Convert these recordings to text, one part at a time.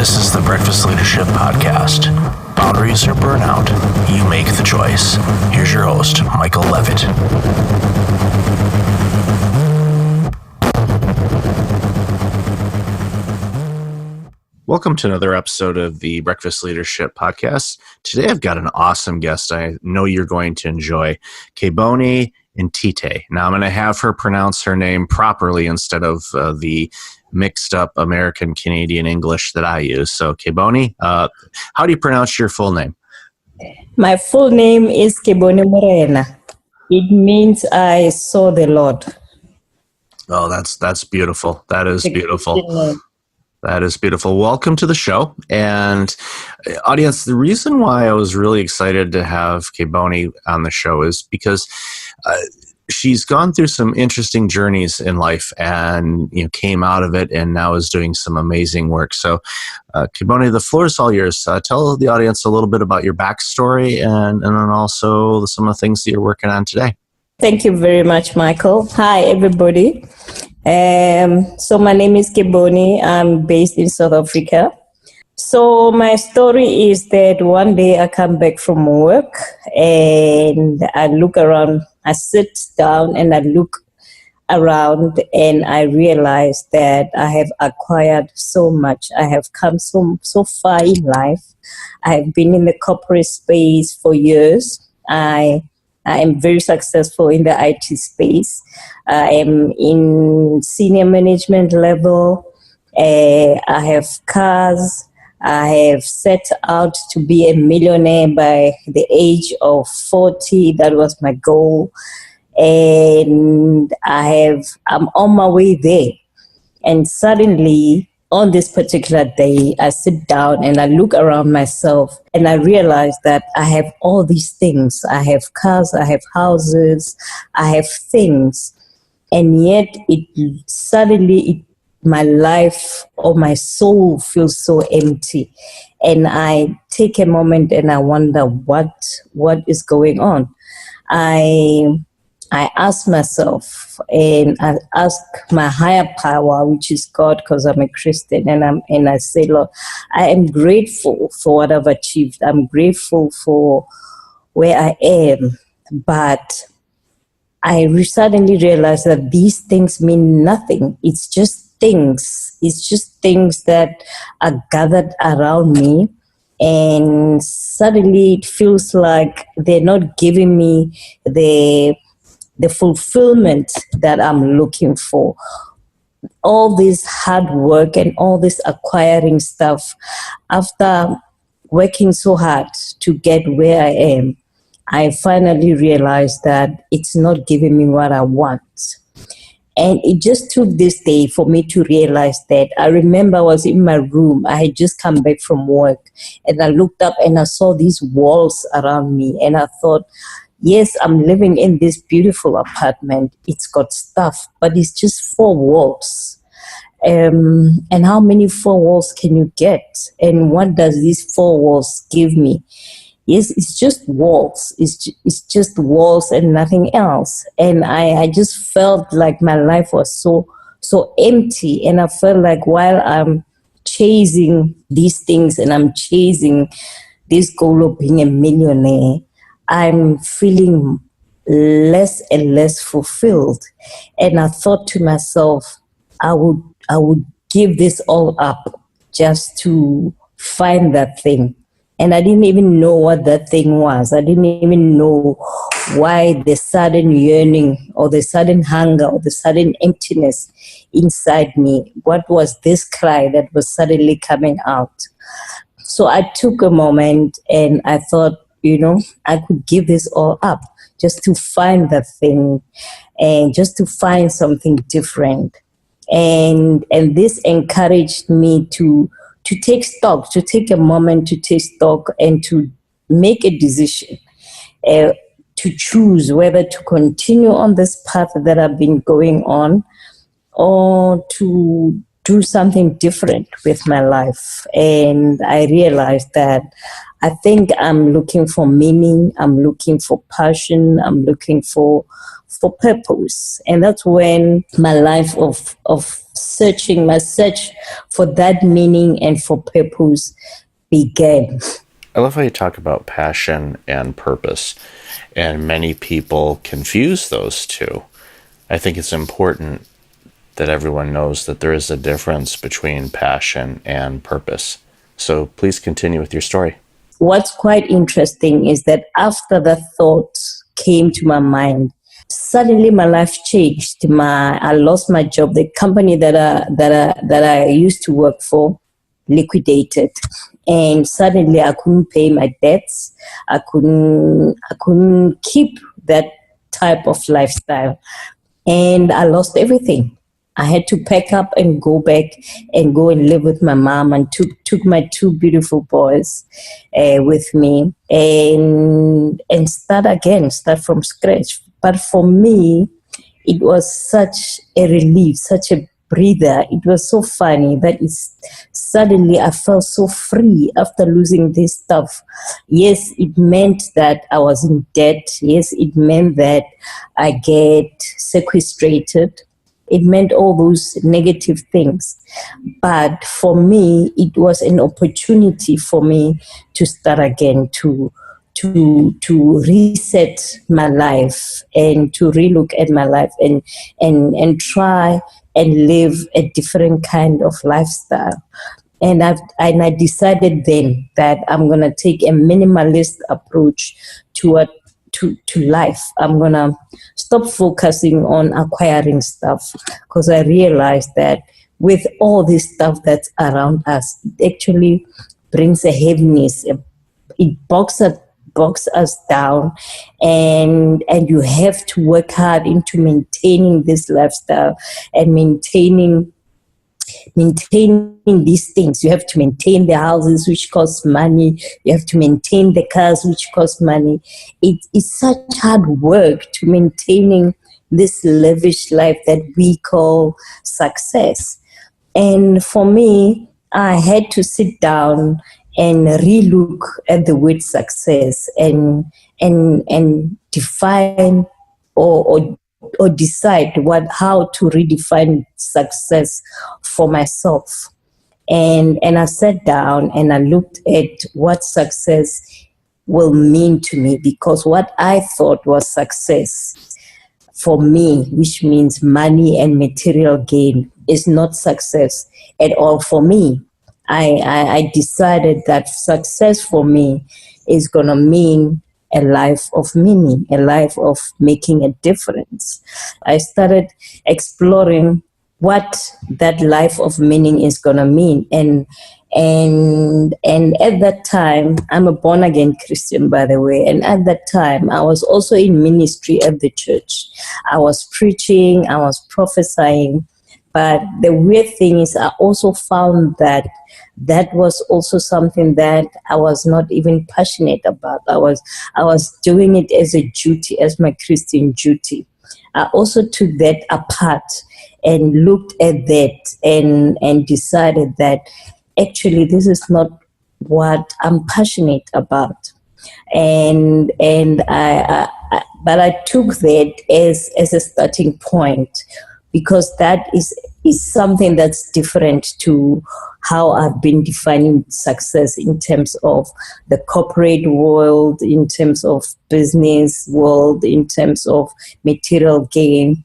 This is the Breakfast Leadership Podcast. Boundaries or burnout, you make the choice. Here's your host, Michael Levitt. Welcome to another episode of the Breakfast Leadership Podcast. Today I've got an awesome guest I know you're going to enjoy, Kebone Nthite. Now I'm going to have her pronounce her name properly instead of the mixed up American Canadian English that I use. So Kebone, how do you pronounce your full name? My full name is Kebone Nthite. It means I saw the Lord. Oh, that's beautiful. That is beautiful. That is beautiful. Welcome to the show. And audience, the reason why I was really excited to have Kebone on the show is because she's gone through some interesting journeys in life and came out of it and now is doing some amazing work. So Kebone, the floor is all yours. Tell the audience a little bit about your backstory and then also some of the things that you're working on today. Thank you very much, Michael. Hi, everybody. So my name is Kebone. I'm based in South Africa. So my story is that one day I come back from work and I look around. I sit down and I look around and I realize that I have acquired so much. I have come so far in life. I have been in the corporate space for years. I am very successful in the IT space. I am in senior management level. I have cars. I have set out to be a millionaire by the age of 40. That was my goal. And I'm on my way there. And suddenly, on this particular day, I sit down and I look around myself and I realize that I have all these things. I have cars, I have houses, I have things. And yet my life or my soul feels so empty. And I take a moment and I wonder what is going on. I ask myself and I ask my higher power, which is God, because I'm a Christian, and I say, Lord, I am grateful for what I've achieved. I'm grateful for where I am. But I suddenly realized that these things mean nothing. It's just things. It's just things that are gathered around me. And suddenly it feels like they're not giving me the fulfillment that I'm looking for. All this hard work and all this acquiring stuff, after working so hard to get where I am, I finally realized that it's not giving me what I want. And it just took this day for me to realize that. I remember I was in my room. I had just come back from work. And I looked up and I saw these walls around me. And I thought, yes, I'm living in this beautiful apartment. It's got stuff, but it's just 4 walls. And how many 4 walls can you get? And what does these 4 walls give me? Yes, it's just walls. It's just walls and nothing else. And I just felt like my life was so empty. And I felt like while I'm chasing these things and I'm chasing this goal of being a millionaire, I'm feeling less and less fulfilled. And I thought to myself, I would give this all up just to find that thing. And I didn't even know what that thing was. I didn't even know why the sudden yearning or the sudden hunger or the sudden emptiness inside me. What was this cry that was suddenly coming out? So I took a moment and I thought, I could give this all up just to find that thing and just to find something different. And this encouraged me to take stock, to take a moment to take stock and to make a decision, to choose whether to continue on this path that I've been going on or to do something different with my life. And I realized that I think I'm looking for meaning, I'm looking for passion, I'm looking for purpose. And that's when my life of searching, my search for that meaning and for purpose began. I love how you talk about passion and purpose, and many people confuse those two. I think it's important that everyone knows that there is a difference between passion and purpose. So please continue with your story. What's quite interesting is that after the thought came to my mind, suddenly my life changed. I lost my job. The company that I used to work for liquidated, and suddenly I couldn't pay my debts. I couldn't keep that type of lifestyle, and I lost everything. I had to pack up and go back and go and live with my mom, and took my two beautiful boys with me, and start again, start from scratch. But for me, it was such a relief, such a breather. It was so funny that suddenly I felt so free after losing this stuff. Yes, it meant that I was in debt. Yes, it meant that I get sequestrated. It meant all those negative things. But for me, it was an opportunity for me to start again, to reset my life and to relook at my life, and try and live a different kind of lifestyle. And I decided then that I'm gonna take a minimalist approach to life. I'm gonna stop focusing on acquiring stuff, because I realized that with all this stuff that's around us, it actually brings a heaviness. It box us down, and you have to work hard into maintaining this lifestyle and maintaining these things. You have to maintain the houses, which cost money. You have to maintain the cars, which cost money. It's such hard work to maintaining this lavish life that we call success. And for me, I had to sit down and relook at the word success, and define, or decide how to redefine success for myself. And I sat down and I looked at what success will mean to me, because what I thought was success for me, which means money and material gain, is not success at all for me. I decided that success for me is going to mean a life of meaning, a life of making a difference. I started exploring what that life of meaning is going to mean. And at that time, I'm a born again Christian, by the way. And at that time, I was also in ministry at the church. I was preaching, I was prophesying. But the weird thing is, I also found that was also something that I was not even passionate about. I was doing it as a duty, as my Christian duty. I also took that apart and looked at that, and decided that actually this is not what I'm passionate about. But I took that as a starting point, because that is something that's different to how I've been defining success in terms of the corporate world, in terms of business world, in terms of material gain,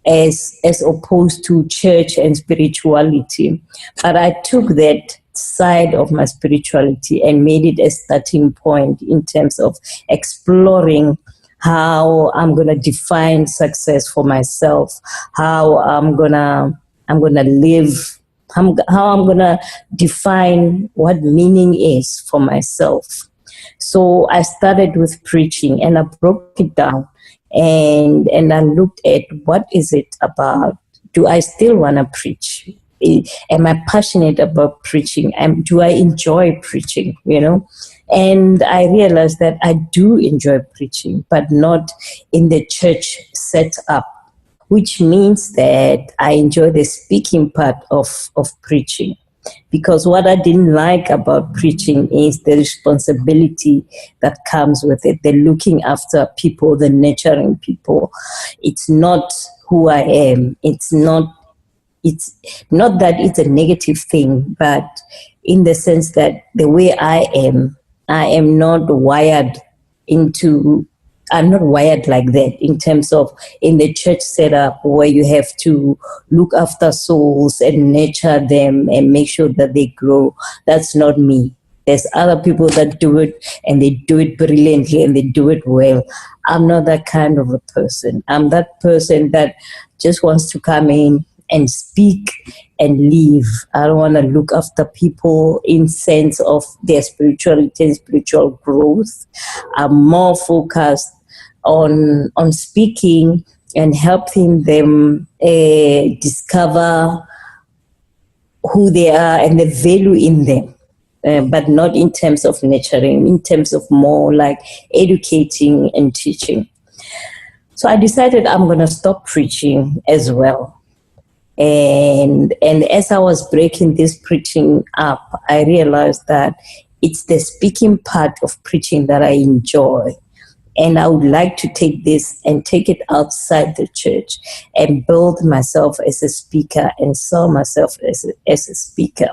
as opposed to church and spirituality. But I took that side of my spirituality and made it a starting point in terms of exploring how I'm gonna define success for myself, how I'm gonna live, how I'm gonna define what meaning is for myself. So I started with preaching, and I broke it down, and I looked at what is it about. Do I still want to preach? Am I passionate about preaching? Do I enjoy preaching? And I realized that I do enjoy preaching, but not in the church setup. which means that I enjoy the speaking part of preaching. Because what I didn't like about preaching is the responsibility that comes with it, the looking after people, the nurturing people. It's not who I am. It's not that it's a negative thing, but in the sense that the way I am not wired into, I'm not wired like that in terms of in the church setup where you have to look after souls and nurture them and make sure that they grow. That's not me. There's other people that do it and they do it brilliantly and they do it well. I'm not that kind of a person. I'm that person that just wants to come in and speak and leave. I don't want to look after people in sense of their spirituality and spiritual growth. I'm more focused on speaking and helping them discover who they are and the value in them. But not in terms of nurturing, in terms of more like educating and teaching. So I decided I'm going to stop preaching as well. And as I was breaking this preaching up, I realized that it's the speaking part of preaching that I enjoy. And I would like to take this and take it outside the church and build myself as a speaker and sell myself as a speaker.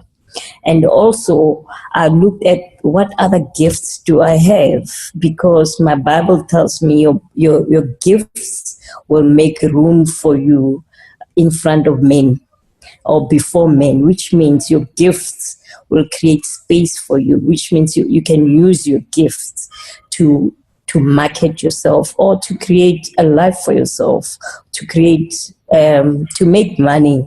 And also, I looked at what other gifts do I have, because my Bible tells me your gifts will make room for you in front of men or before men, which means your gifts will create space for you, which means you can use your gifts to market yourself or to create a life for yourself, to create, to make money,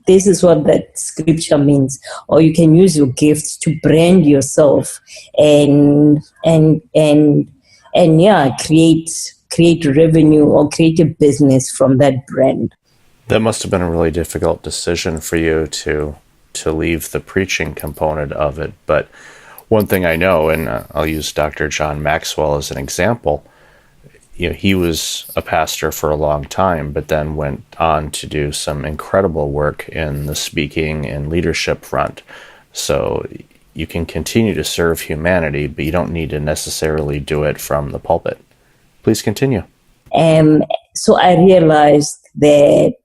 This is what that scripture means. Or you can use your gifts to brand yourself and create revenue or create a business from that brand. That must have been a really difficult decision for you to leave the preaching component of it. But one thing I know, and I'll use Dr. John Maxwell as an example, he was a pastor for a long time, but then went on to do some incredible work in the speaking and leadership front. So you can continue to serve humanity, but you don't need to necessarily do it from the pulpit. Please continue. So I realized that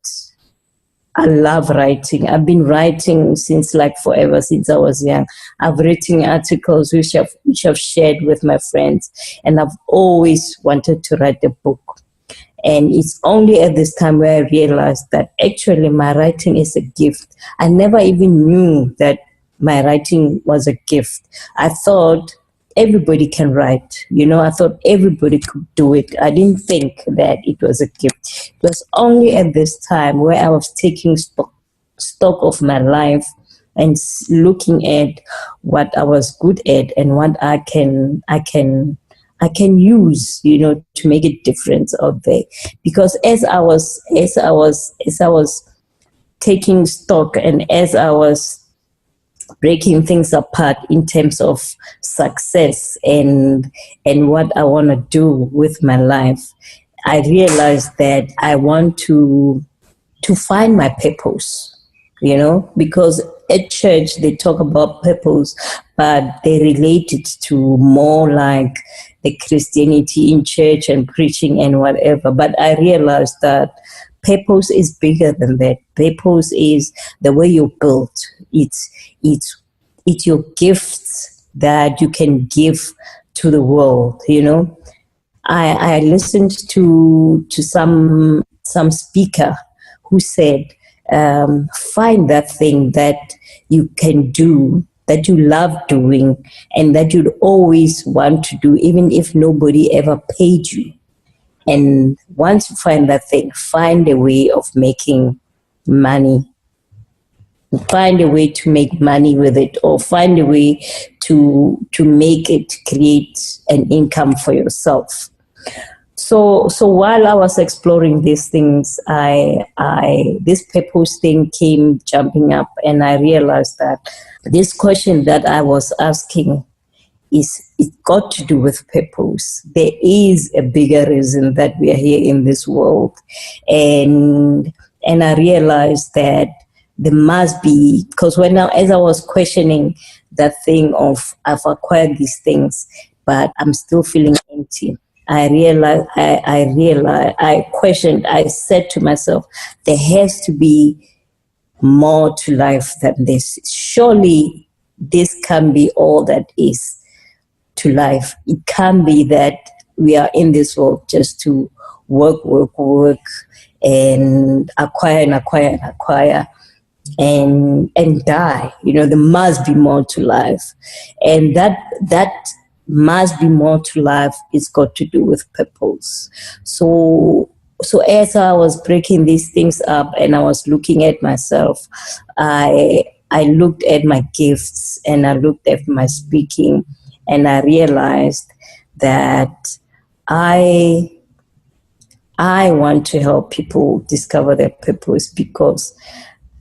I love writing. I've been writing since forever, since I was young. I've written articles which I've shared with my friends, and I've always wanted to write a book. And it's only at this time where I realized that actually my writing is a gift. I never even knew that my writing was a gift. I thought everybody can write. I thought everybody could do it. I didn't think that it was a gift. It was only at this time where I was taking stock of my life and looking at what I was good at and what I can use, to make a difference out there. Because as I was taking stock and as I was breaking things apart in terms of success and what I want to do with my life, I realized that I want to find my purpose, because at church they talk about purpose, but they relate it to more like the Christianity in church and preaching and whatever. But I realized that purpose is bigger than that. Purpose is the way you're built. It's your gifts that you can give to the world. I listened to some speaker who said, find that thing that you can do, that you love doing, and that you'd always want to do, even if nobody ever paid you. And once you find that thing, find a way of making money. Find a way to make money with it, or find a way to make it create an income for yourself. So while I was exploring these things, this purpose thing came jumping up, and I realized that this question that I was asking is it's got to do with purpose. There is a bigger reason that we are here in this world. And I realized that there must be, because as I was questioning that thing of I've acquired these things, but I'm still feeling empty. I questioned, I said to myself, there has to be more to life than this. Surely this can be all that is to life. It can be that we are in this world just to work, and acquire and die. There must be more to life, and that must be more to life is got to do with purpose. So as I was breaking these things up and I was looking at myself, I looked at my gifts and I looked at my speaking, and I realized that I want to help people discover their purpose, because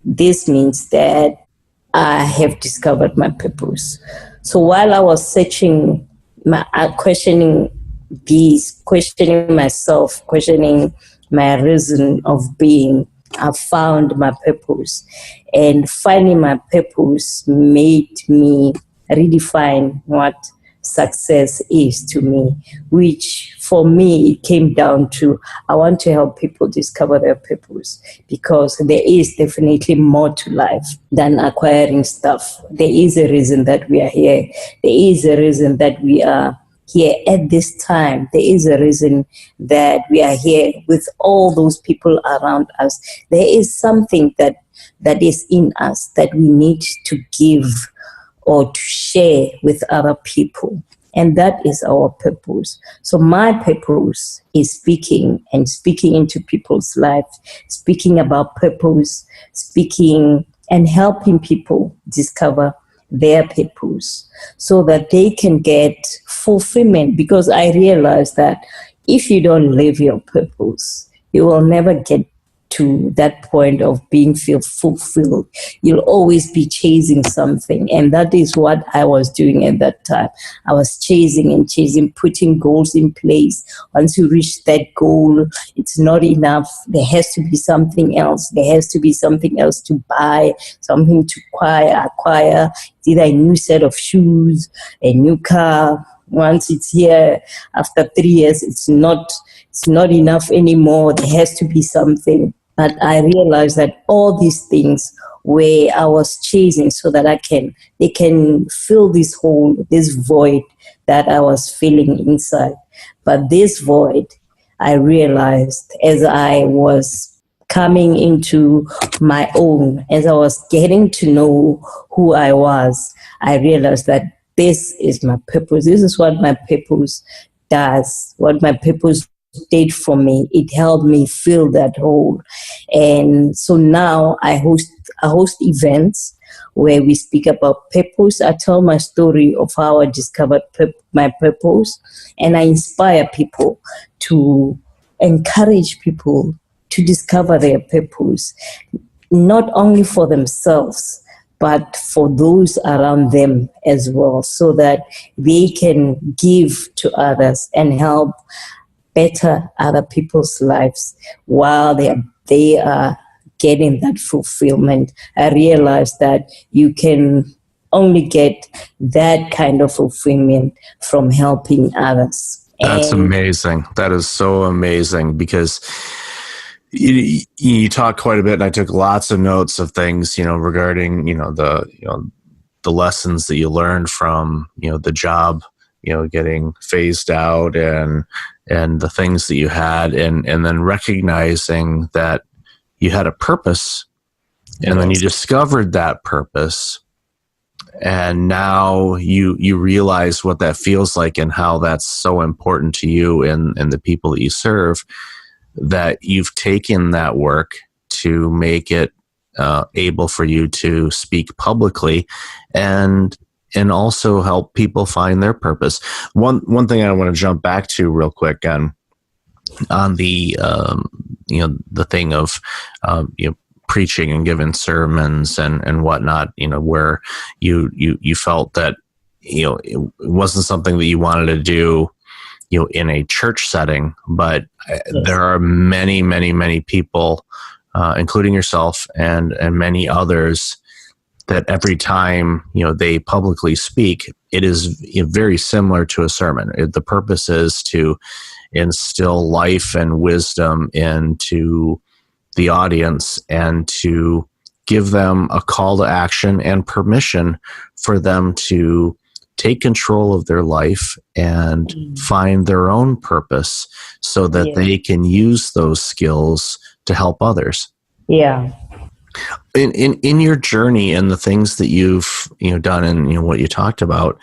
this means that I have discovered my purpose. So while I was searching, questioning myself, questioning my reason of being, I found my purpose. And finding my purpose made me redefine what success is to me, which for me it came down to I want to help people discover their purpose, because there is definitely more to life than acquiring stuff. There is a reason that we are here. There is a reason that we are here at this time. There is a reason that we are here with all those people around us. There is something that is in us that we need to give or to share with other people. And that is our purpose. So my purpose is speaking into people's lives, speaking about purpose, speaking and helping people discover their purpose so that they can get fulfillment. Because I realize that if you don't live your purpose, you will never get to that point of being fulfilled. You'll always be chasing something. And that is what I was doing at that time. I was chasing, putting goals in place. Once you reach that goal, it's not enough. There has to be something else. There has to be something else to buy, something to acquire. It's either a new set of shoes, a new car. Once it's here, after 3 years, it's not enough anymore. There has to be something. But I realized that all these things where I was chasing so that they can fill this hole, this void that I was feeling inside. But this void, I realized as I was coming into my own, as I was getting to know who I was, I realized that this is my purpose. This is what my purpose does, what my purpose did for me. It helped me fill that hole. And so now I host events where we speak about purpose. I tell my story of how I discovered my purpose, and I inspire people to encourage people to discover their purpose, not only for themselves, but for those around them as well, so that they can give to others and help better other people's lives while they are getting that fulfillment. I realized that you can only get that kind of fulfillment from helping others. That's amazing. That is so amazing, because you talk quite a bit, and I took lots of notes of things, regarding, the lessons that you learned from, the job, getting phased out, and the things that you had, and then recognizing that you had a purpose, and then you discovered that purpose, and now you realize what that feels like and how that's so important to you and the people that you serve, that you've taken that work to make it able for you to speak publicly and also help people find their purpose. One thing I want to jump back to real quick on the the thing of preaching and giving sermons and whatnot, where you felt that it wasn't something that you wanted to do, in a church setting, but yes, there are many, many, many people, including yourself and many others, that every time, they publicly speak, it is very similar to a sermon. The purpose is to instill life and wisdom into the audience and to give them a call to action and permission for them to take control of their life and find their own purpose so that they can use those skills to help others. Yeah. In your journey and the things that you've done and what you talked about,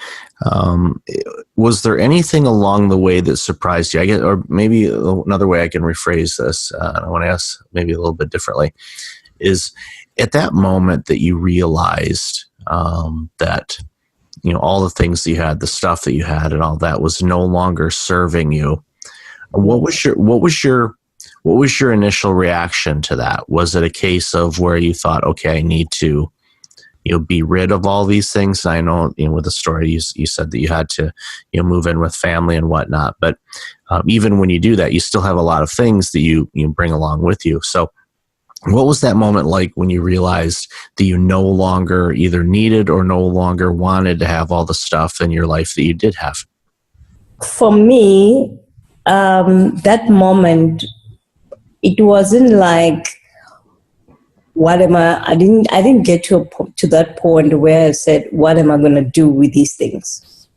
was there anything along the way that surprised you? I guess, or maybe another way I can rephrase this, I want to ask maybe a little bit differently, is at that moment that you realized that all the things that you had, the stuff that you had, and all that was no longer serving you. What was your initial reaction to that? Was it a case of where you thought, okay, I need to, be rid of all these things? I know, with the story, you said that you had to, move in with family and whatnot. But even when you do that, you still have a lot of things that you bring along with you. So what was that moment like when you realized that you no longer either needed or no longer wanted to have all the stuff in your life that you did have? For me, that moment, it wasn't like, what am I didn't get to that point where I said, what am I going to do with these things?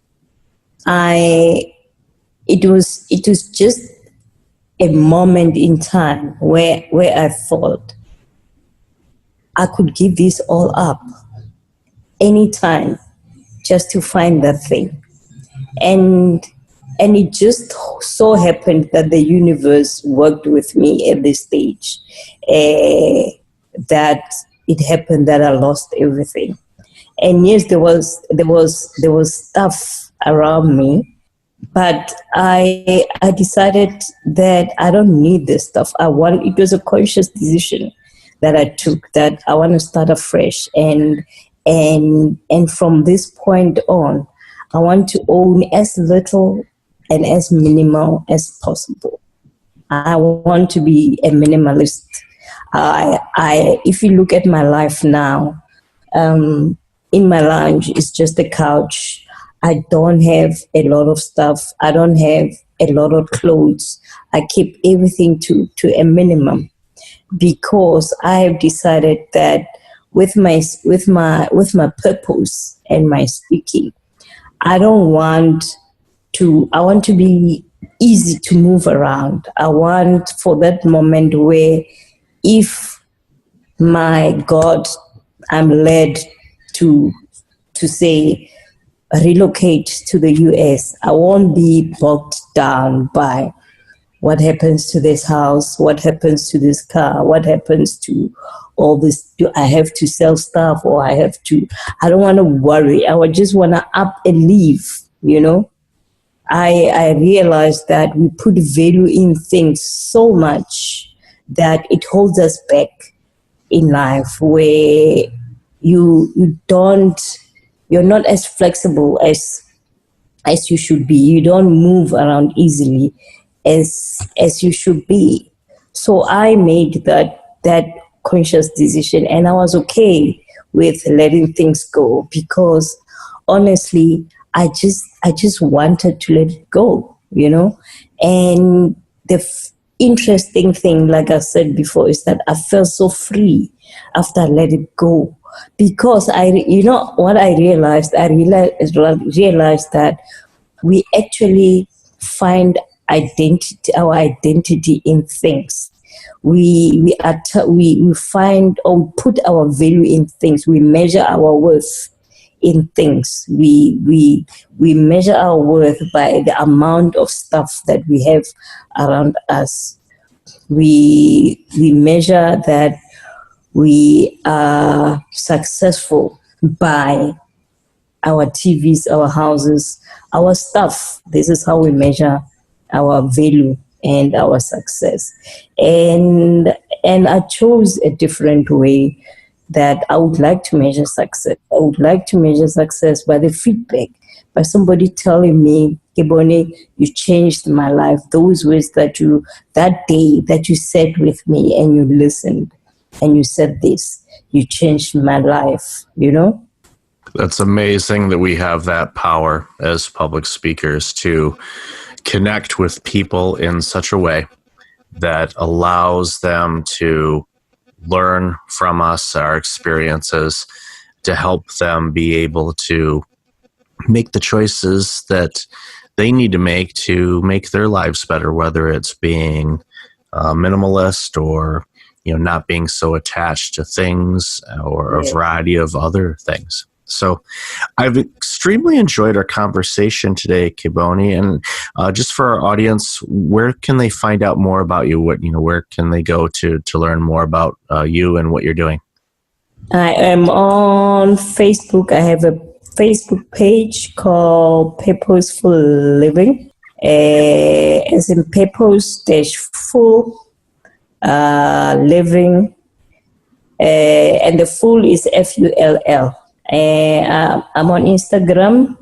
It was just a moment in time where I thought I could give this all up anytime just to find that thing. And it just so happened that the universe worked with me at this stage, that it happened that I lost everything. And yes, there was stuff around me, but I decided that I don't need this stuff. It was a conscious decision that I took, that I want to start afresh, and from this point on, I want to own as little and as minimal as possible. I want to be a minimalist. If you look at my life now, in my lounge, it's just a couch. I don't have a lot of stuff. I don't have a lot of clothes. I keep everything to a minimum, because I have decided that with my purpose and my speaking, I want to be easy to move around. I want for that moment where, if my God, I'm led to say relocate to the US, I won't be bogged down by what happens to this house, what happens to this car, what happens to all this. Do I have to sell stuff, or I don't want to worry. I would just want to up and leave, I realized that we put value in things so much that it holds us back in life, where you're not as flexible as you should be. You don't move around easily as you should be. So I made that conscious decision, and I was okay with letting things go, because honestly, I just wanted to let it go, And the interesting thing, like I said before, is that I felt so free after I let it go, because what I realized. I realized that we actually find our identity in things. We find, or put our value in things. We measure our worth in things. We measure our worth by the amount of stuff that we have around us. We measure that we are successful by our TVs, our houses, our stuff. This is how we measure our value and our success. And I chose a different way that I would like to measure success. I would like to measure success by the feedback, by somebody telling me, Kebone, you changed my life. Those words that that day that you sat with me and you listened and you said this, you changed my life, you know? That's amazing that we have that power as public speakers to connect with people in such a way that allows them to learn from us, our experiences, to help them be able to make the choices that they need to make their lives better, whether it's being minimalist or not being so attached to things or a variety of other things. So I've extremely enjoyed our conversation today, Kebone. And just for our audience, where can they find out more about you? Where can they go to learn more about you and what you're doing? I am on Facebook. I have a Facebook page called Purposeful Living, as in purpose-full living, and the full is FULL. I'm on Instagram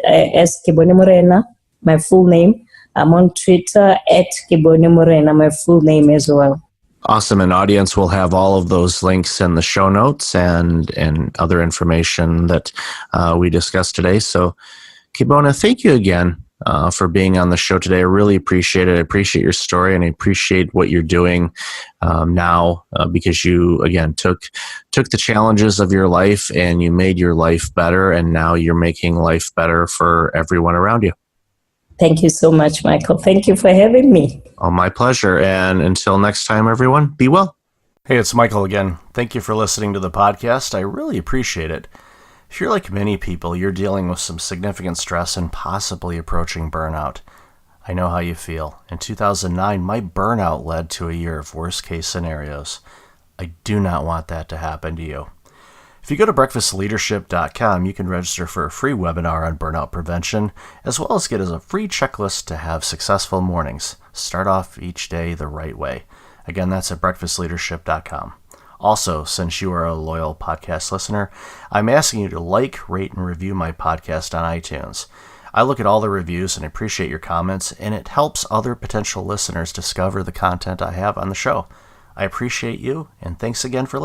as Kebone Morena, my full name. I'm on Twitter at Kebone Morena, my full name as well. Awesome. And audience will have all of those links in the show notes and other information that we discussed today. So, Kebone, thank you again for being on the show today. I really appreciate it. I appreciate your story, and I appreciate what you're doing now because you, again, took the challenges of your life and you made your life better, and now you're making life better for everyone around you. Thank you so much, Michael. Thank you for having me. Oh, my pleasure. And until next time, everyone, be well. Hey, it's Michael again. Thank you for listening to the podcast. I really appreciate it. If you're like many people, you're dealing with some significant stress and possibly approaching burnout. I know how you feel. In 2009, my burnout led to a year of worst-case scenarios. I do not want that to happen to you. If you go to breakfastleadership.com, you can register for a free webinar on burnout prevention, as well as get a free checklist to have successful mornings. Start off each day the right way. Again, that's at breakfastleadership.com. Also, since you are a loyal podcast listener, I'm asking you to like, rate, and review my podcast on iTunes. I look at all the reviews and appreciate your comments, and it helps other potential listeners discover the content I have on the show. I appreciate you, and thanks again for listening.